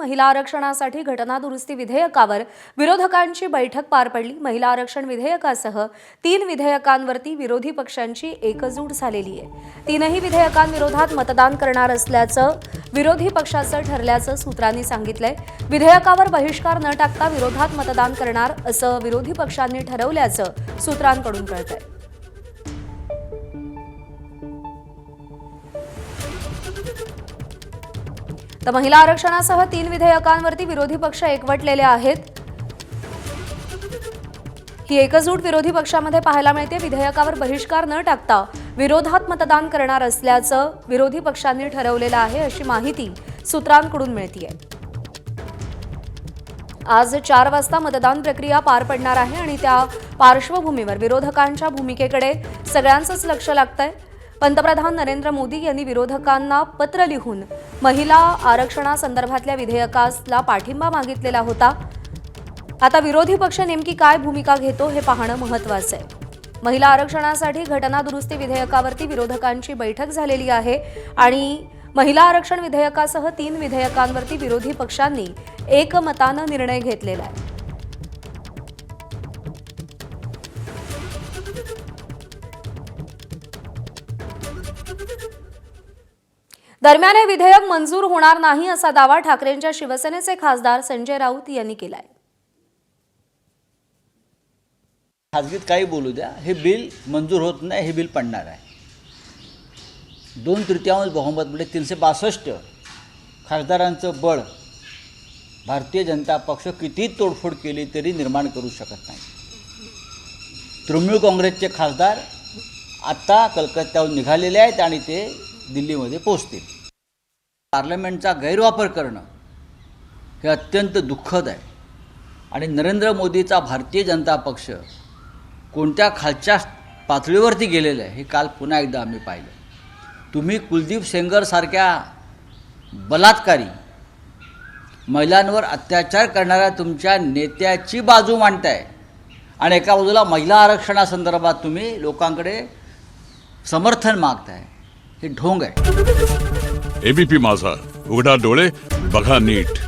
महिला आरक्षणासाठी घटना दुरुस्ती विधेयकावर विरोधकांची बैठक पार पडली। महिला आरक्षण विधेयकासह 3 विधेयकांवरती विरोधी पक्षांची एकजूट झालेली आहे। तीनही विधेयकांविरोधात मतदान करणार असल्याचं विरोधी पक्षाचं ठरल्याचं सूत्रांनी सांगितलंय। विधेयकावर बहिष्कार न टाकता विरोधात मतदान करणार असं विरोधी पक्षांनी ठरवल्याचं सूत्रांकडून कळतंय। तर महिला आरक्षणासह 3 विधेयकांवरती विरोधी पक्ष एकवटलेले आहेत। ही एकजूट विरोधी पक्षामध्ये पाहायला मिळते। विधेयकावर बहिष्कार न टाकता विरोधात मतदान करणार असल्याचं विरोधी पक्षांनी ठरवलेलं आहे, अशी माहिती सूत्रांकडून मिळतेय। आज 4 वाजता मतदान प्रक्रिया पार पडणार आहे आणि त्या पार्श्वभूमीवर विरोधकांच्या भूमिकेकडे सगळ्यांचंच लक्ष लागतंय। पंतप्रधान नरेंद्र मोदी यांनी विरोधकांना पत्र लिहून महिला आरक्षणासंदर्भातल्या विधेयकाला पाठिंबा मागितलेला होता। आता विरोधी पक्ष नेमकी काय भूमिका घेतो हे पाहणं महत्त्वाचं आहे। महिला आरक्षणासाठी घटना दुरुस्ती विधेयकावरती विरोधकांची बैठक झालेली आहे आणि महिला आरक्षण विधेयकासह 3 विधेयकांवरती विरोधी पक्षांनी एकमतानं निर्णय घेतलेला आहे। दरम्यान हे विधेयक मंजूर होणार नाही असा दावा ठाकरेंच्या शिवसेनेचे खासदार संजय राऊत यांनी केलाय। खासगीत काही बोलू द्या, हे बिल मंजूर होत नाही, हे बिल पडणार आहे। 2/3 बहुमत म्हणजे 362 खासदारांचं बळ भारतीय जनता पक्ष किती तोडफोड केली तरी निर्माण करू शकत नाही। तृणमूल काँग्रेसचे खासदार आता कलकत्त्याहून निघालेले आहेत आणि ते दिल्लीमध्ये पोहोचतील। पार्लमेंटचा गैरवापर करणं हे अत्यंत दुःखद आहे आणि नरेंद्र मोदीचा भारतीय जनता पक्ष कोणत्या खालच्या पातळीवरती गेलेलं आहे हे काल पुन्हा एकदा आम्ही पाहिलं। तुम्ही कुलदीप सेंगर सारख्या बलात्कारी महिलांवर अत्याचार करणाऱ्या तुमच्या नेत्याची बाजू मांडताय आणि एका बाजूला महिला आरक्षणासंदर्भात तुम्ही लोकांकडे समर्थन मागताय, हे ढोंग आहे। एबीपी माझा, उघडा डोळे बघा नीट।